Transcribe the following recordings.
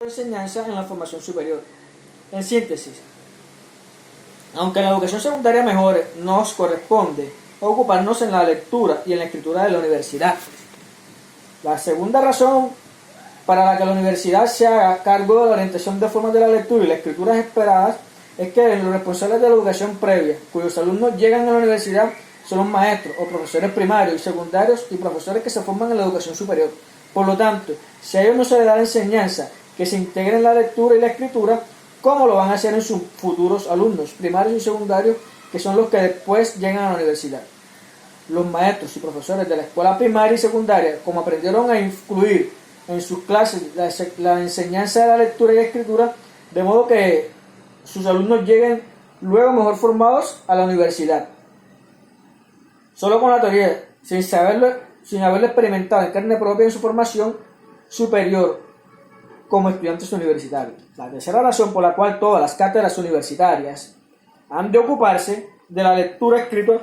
enseñanza en la formación superior. En síntesis, aunque la educación secundaria mejore, nos corresponde ocuparnos en la lectura y en la escritura de la universidad. La segunda razón para la que la universidad se haga cargo de la orientación de formas de la lectura y la escritura esperadas es que los responsables de la educación previa, cuyos alumnos llegan a la universidad, son los maestros o profesores primarios y secundarios y profesores que se forman en la educación superior. Por lo tanto, si a ellos no se les da la enseñanza que se integren la lectura y la escritura, ¿cómo lo van a hacer en sus futuros alumnos primarios y secundarios, que son los que después llegan a la universidad? Los maestros y profesores de la escuela primaria y secundaria, como aprendieron a incluir en sus clases la enseñanza de la lectura y la escritura, de modo que sus alumnos lleguen luego mejor formados a la universidad. Solo con la teoría, sin haberlo experimentado en carne propia en su formación superior como estudiantes universitarios. La tercera razón por la cual todas las cátedras universitarias han de ocuparse de la lectura escrita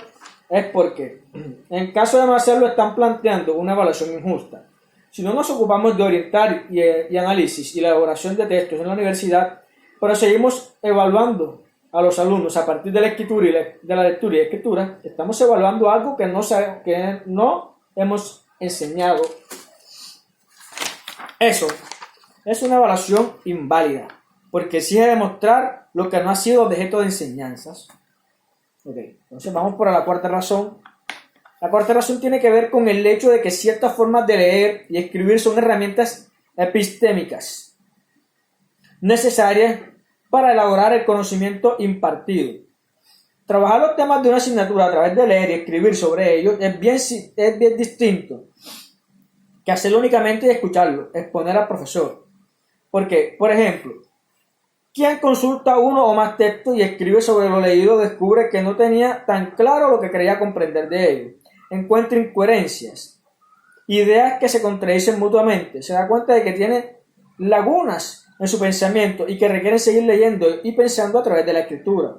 es porque, en caso de no hacerlo, están planteando una evaluación injusta. Si no nos ocupamos de orientar y análisis y la elaboración de textos en la universidad, pero seguimos evaluando a los alumnos a partir de la escritura de la lectura y escritura, estamos evaluando algo que no hemos enseñado. Eso es una evaluación inválida, porque exige demostrar lo que no ha sido objeto de enseñanzas. Entonces vamos por la cuarta razón. La cuarta razón tiene que ver con el hecho de que ciertas formas de leer y escribir son herramientas epistémicas necesarias para elaborar el conocimiento impartido. Trabajar los temas de una asignatura a través de leer y escribir sobre ellos es bien distinto que hacerlo únicamente y escucharlo, exponer al profesor. Porque, por ejemplo, quien consulta uno o más textos y escribe sobre lo leído descubre que no tenía tan claro lo que creía comprender de ello. Encuentra incoherencias, ideas que se contradicen mutuamente, se da cuenta de que tiene lagunas en su pensamiento y que requieren seguir leyendo y pensando a través de la escritura.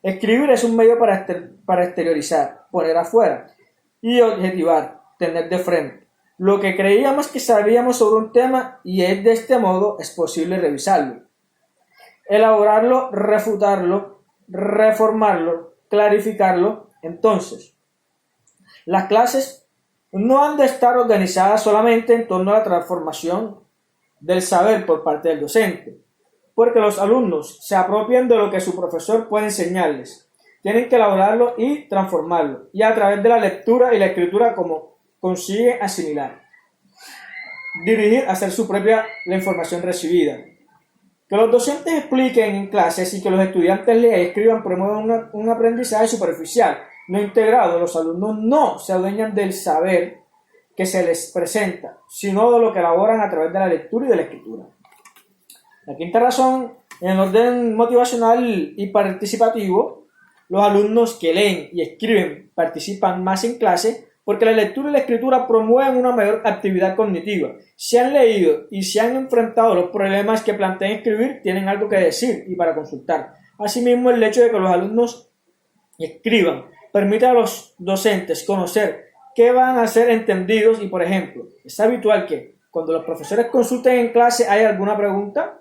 Escribir es un medio para exteriorizar, poner afuera y objetivar, tener de frente lo que creíamos que sabíamos sobre un tema, y de este modo es posible revisarlo, elaborarlo, refutarlo, reformarlo, clarificarlo. Entonces, las clases no han de estar organizadas solamente en torno a la transformación del saber por parte del docente, porque los alumnos se apropian de lo que su profesor puede enseñarles. Tienen que elaborarlo y transformarlo, y a través de la lectura y la escritura como consigue asimilar, dirigir, hacer su propia la información recibida. Que los docentes expliquen en clases y que los estudiantes lean y escriban promueven un aprendizaje superficial, no integrado. Los alumnos no se adueñan del saber que se les presenta, sino de lo que elaboran a través de la lectura y de la escritura. La quinta razón, en el orden motivacional y participativo, los alumnos que leen y escriben participan más en clase porque la lectura y la escritura promueven una mayor actividad cognitiva. Si han leído y se han enfrentado a los problemas que plantean escribir, tienen algo que decir y para consultar. Asimismo, el hecho de que los alumnos escriban permite a los docentes conocer qué van a ser entendidos y, por ejemplo, es habitual que cuando los profesores consulten en clase hay alguna pregunta.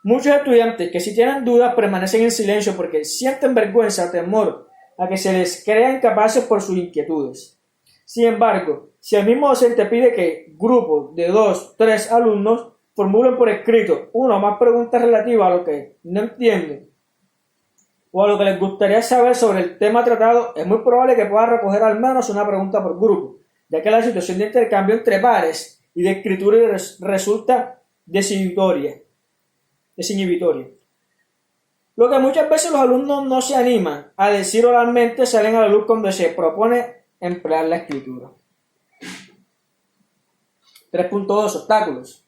Muchos estudiantes que si tienen dudas permanecen en silencio porque sienten vergüenza o temor a que se les crean incapaces por sus inquietudes. Sin embargo, si el mismo docente pide que grupos de 2, 3 alumnos formulen por escrito una o más preguntas relativas a lo que no entienden o a lo que les gustaría saber sobre el tema tratado, es muy probable que pueda recoger al menos una pregunta por grupo, ya que la situación de intercambio entre pares y de escritura resulta desinhibitoria. Lo que muchas veces los alumnos no se animan a decir oralmente salen a la luz cuando se propone emplear la escritura. 3.2 Obstáculos.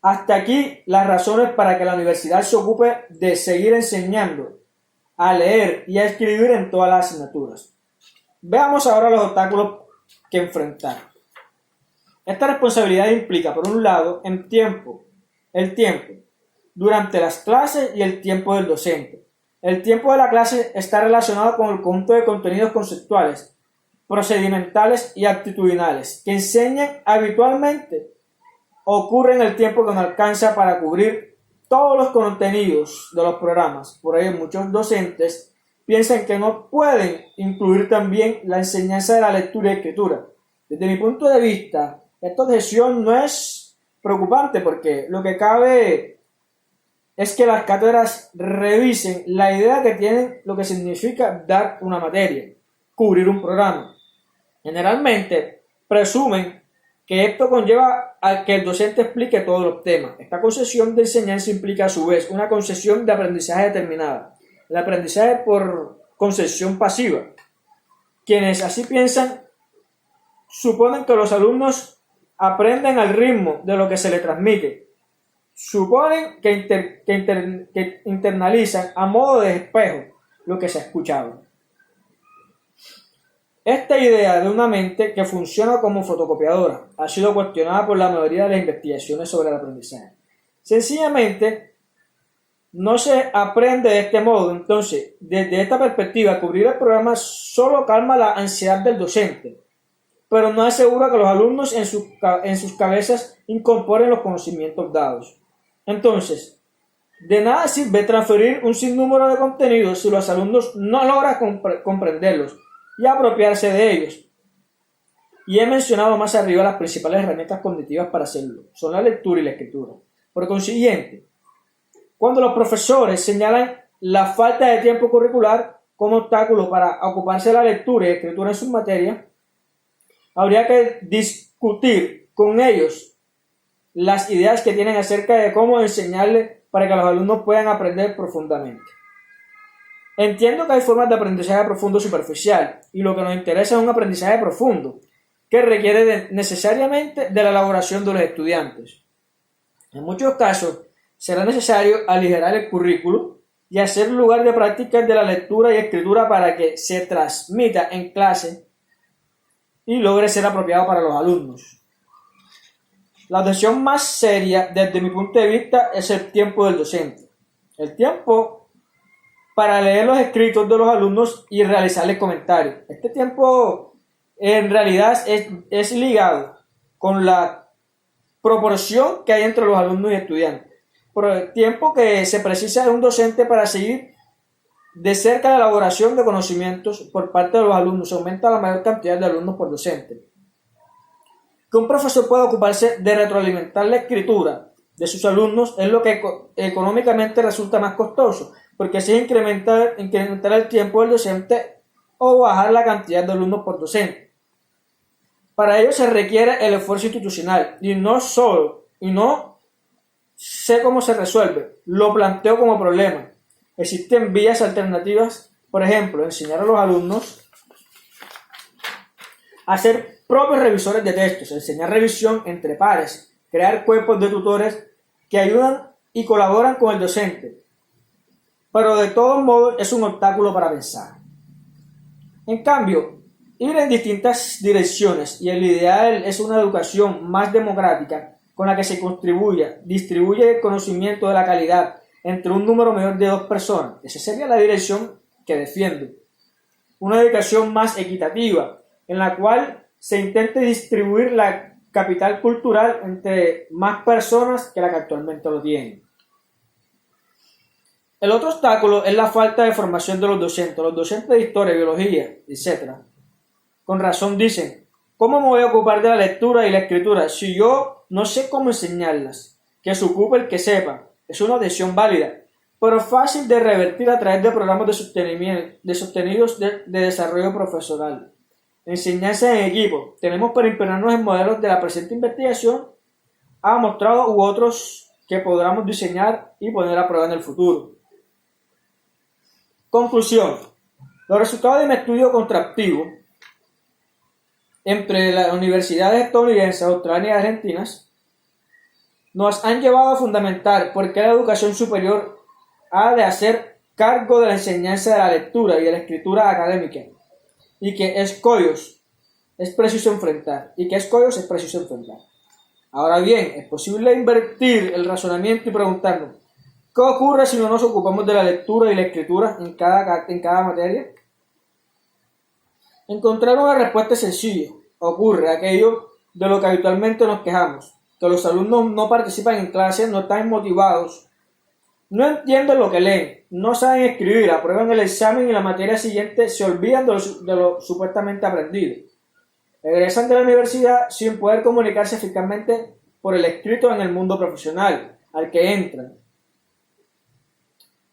Hasta aquí las razones para que la universidad se ocupe de seguir enseñando a leer y a escribir en todas las asignaturas. Veamos ahora los obstáculos que enfrentar. Esta responsabilidad implica, por un lado, el tiempo durante las clases y el tiempo del docente. El tiempo de la clase está relacionado con el conjunto de contenidos conceptuales, procedimentales y actitudinales que enseñan habitualmente ocurre en el tiempo que no alcanza para cubrir todos los contenidos de los programas. Por ello, muchos docentes piensan que no pueden incluir también la enseñanza de la lectura y escritura. Desde mi punto de vista, esta objeción no es preocupante porque lo que cabe es que las cátedras revisen la idea que tienen lo que significa dar una materia, cubrir un programa. Generalmente presumen que esto conlleva a que el docente explique todos los temas. Esta concepción de enseñanza implica a su vez una concepción de aprendizaje determinada, el aprendizaje por concepción pasiva. Quienes así piensan suponen que los alumnos aprenden al ritmo de lo que se les transmite. Suponen que internalizan a modo de espejo lo que se ha escuchado. Esta idea de una mente que funciona como fotocopiadora ha sido cuestionada por la mayoría de las investigaciones sobre el aprendizaje. Sencillamente, no se aprende de este modo. Entonces, desde esta perspectiva, cubrir el programa solo calma la ansiedad del docente, pero no asegura que los alumnos en sus cabezas incorporen los conocimientos dados. Entonces, de nada sirve transferir un sinnúmero de contenidos si los alumnos no logran comprenderlos y apropiarse de ellos. Y he mencionado más arriba las principales herramientas cognitivas para hacerlo. Son la lectura y la escritura. Por consiguiente, cuando los profesores señalan la falta de tiempo curricular como obstáculo para ocuparse de la lectura y escritura en sus materias, habría que discutir con ellos las ideas que tienen acerca de cómo enseñarles para que los alumnos puedan aprender profundamente. Entiendo que hay formas de aprendizaje profundo superficial y lo que nos interesa es un aprendizaje profundo que requiere necesariamente de la elaboración de los estudiantes. En muchos casos será necesario aligerar el currículo y hacer lugar de prácticas de la lectura y escritura para que se transmita en clase y logre ser apropiado para los alumnos. La objeción más seria desde mi punto de vista es el tiempo del docente. El tiempo para leer los escritos de los alumnos y realizarles comentarios. Este tiempo en realidad es ligado con la proporción que hay entre los alumnos y estudiantes. Por el tiempo que se precisa de un docente para seguir de cerca la elaboración de conocimientos por parte de los alumnos, se aumenta la mayor cantidad de alumnos por docente. Que un profesor pueda ocuparse de retroalimentar la escritura de sus alumnos es lo que económicamente resulta más costoso, porque así es incrementar el tiempo del docente o bajar la cantidad de alumnos por docente. Para ello se requiere el esfuerzo institucional y no sé cómo se resuelve, lo planteo como problema. Existen vías alternativas, por ejemplo, enseñar a los alumnos a ser propios revisores de textos, enseñar revisión entre pares, crear cuerpos de tutores que ayudan y colaboran con el docente, pero de todos modos es un obstáculo para pensar. En cambio, ir en distintas direcciones y el ideal es una educación más democrática con la que se distribuye el conocimiento de la calidad entre un número mayor de 2 personas. Esa sería la dirección que defiendo. Una educación más equitativa, en la cual se intente distribuir la capital cultural entre más personas que la que actualmente lo tienen. El otro obstáculo es la falta de formación de los docentes. Los docentes de historia, biología, etc. Con razón dicen, ¿cómo me voy a ocupar de la lectura y la escritura si yo no sé cómo enseñarlas? Que se ocupe el que sepa. Es una objeción válida, pero fácil de revertir a través de programas sostenidos de desarrollo profesional. Enseñanza en equipo. Tenemos para inspirarnos en modelos de la presente investigación ha mostrado u otros que podamos diseñar y poner a prueba en el futuro. Conclusión. Los resultados de mi estudio contractivo entre las universidades estadounidenses, australianas y argentinas nos han llevado a fundamentar por qué la educación superior ha de hacer cargo de la enseñanza de la lectura y de la escritura académica y que escollos es preciso enfrentar. Ahora bien, ¿es posible invertir el razonamiento y preguntarnos qué ocurre si no nos ocupamos de la lectura y la escritura en cada materia? Encontrar una respuesta sencilla. Ocurre aquello de lo que habitualmente nos quejamos. que los alumnos no participan en clases, no están motivados, no entienden lo que leen, no saben escribir, aprueban el examen y la materia siguiente se olvidan de lo supuestamente aprendido. Regresan de la universidad sin poder comunicarse eficazmente por el escrito en el mundo profesional al que entran.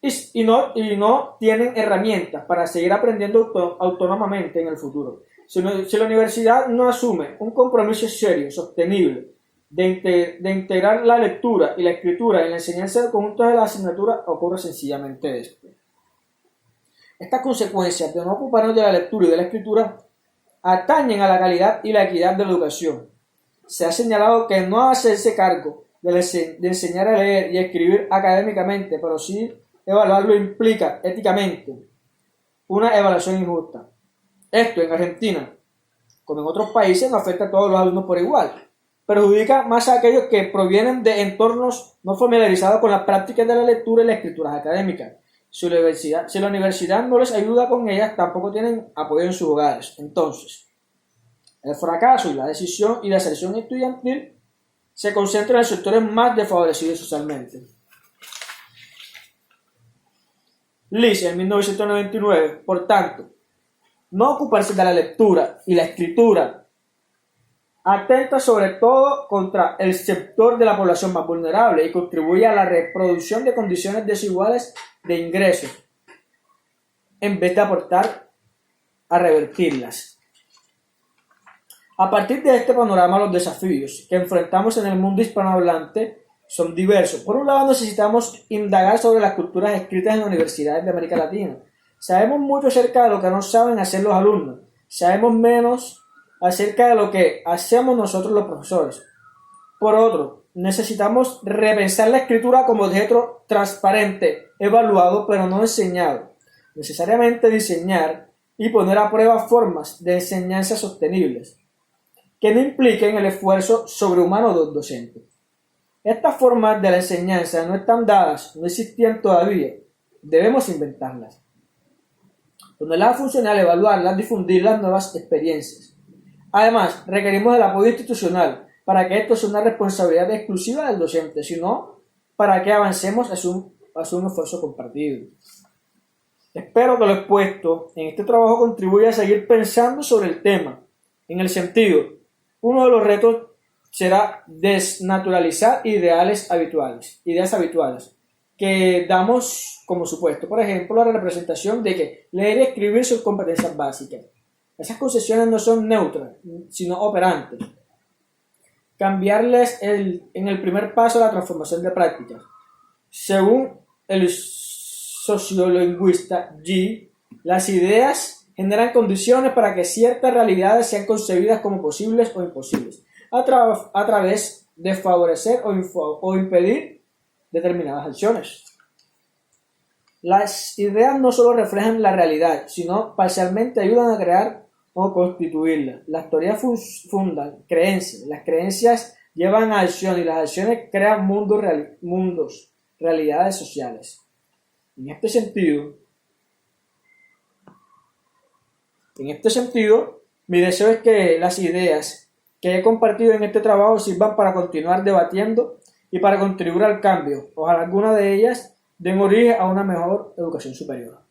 Y no tienen herramientas para seguir aprendiendo autónomamente en el futuro. Si la universidad no asume un compromiso serio, sostenible, de integrar la lectura y la escritura en la enseñanza del conjunto de la asignatura, ocurre sencillamente esto. Estas consecuencias de no ocuparnos de la lectura y de la escritura atañen a la calidad y la equidad de la educación. Se ha señalado que no hacerse cargo de enseñar a leer y a escribir académicamente, pero sí evaluarlo implica éticamente una evaluación injusta. Esto en Argentina, como en otros países, no afecta a todos los alumnos por igual. Perjudica más a aquellos que provienen de entornos no familiarizados con las prácticas de la lectura y las escrituras académicas. Si la universidad no les ayuda con ellas, tampoco tienen apoyo en sus hogares. Entonces, el fracaso y la decisión y la deserción estudiantil se concentran en sectores más desfavorecidos socialmente. Lise, en 1999, por tanto, no ocuparse de la lectura y la escritura atenta sobre todo contra el sector de la población más vulnerable y contribuye a la reproducción de condiciones desiguales de ingresos, en vez de aportar a revertirlas. A partir de este panorama, los desafíos que enfrentamos en el mundo hispanohablante son diversos. Por un lado, necesitamos indagar sobre las culturas escritas en las universidades de América Latina. Sabemos mucho acerca de lo que no saben hacer los alumnos. Sabemos menos acerca de lo que hacemos nosotros los profesores. Por otro, necesitamos repensar la escritura como objeto transparente, evaluado pero no enseñado. Necesariamente diseñar y poner a prueba formas de enseñanza sostenibles que no impliquen el esfuerzo sobrehumano de un docente. Estas formas de la enseñanza no están dadas, no existían todavía. Debemos inventarlas. Donde la funcional, evaluarlas, difundir las nuevas experiencias. Además, requerimos el apoyo institucional para que esto sea una responsabilidad exclusiva del docente, sino para que avancemos hacia un esfuerzo compartido. Espero que lo expuesto en este trabajo contribuya a seguir pensando sobre el tema. En el sentido, uno de los retos será desnaturalizar ideas habituales, que damos como supuesto. Por ejemplo, la representación de que leer y escribir son competencias básicas. Esas concepciones no son neutras, sino operantes. Cambiarles en el primer paso la transformación de prácticas. Según el sociolingüista G, las ideas generan condiciones para que ciertas realidades sean concebidas como posibles o imposibles, a través de favorecer o impedir determinadas acciones. Las ideas no solo reflejan la realidad, sino parcialmente ayudan a crear o constituirla. Las teorías fundan creencias, las creencias llevan a acción y las acciones crean mundos, realidades sociales. En este sentido, mi deseo es que las ideas que he compartido en este trabajo sirvan para continuar debatiendo y para contribuir al cambio. Ojalá alguna de ellas den origen a una mejor educación superior.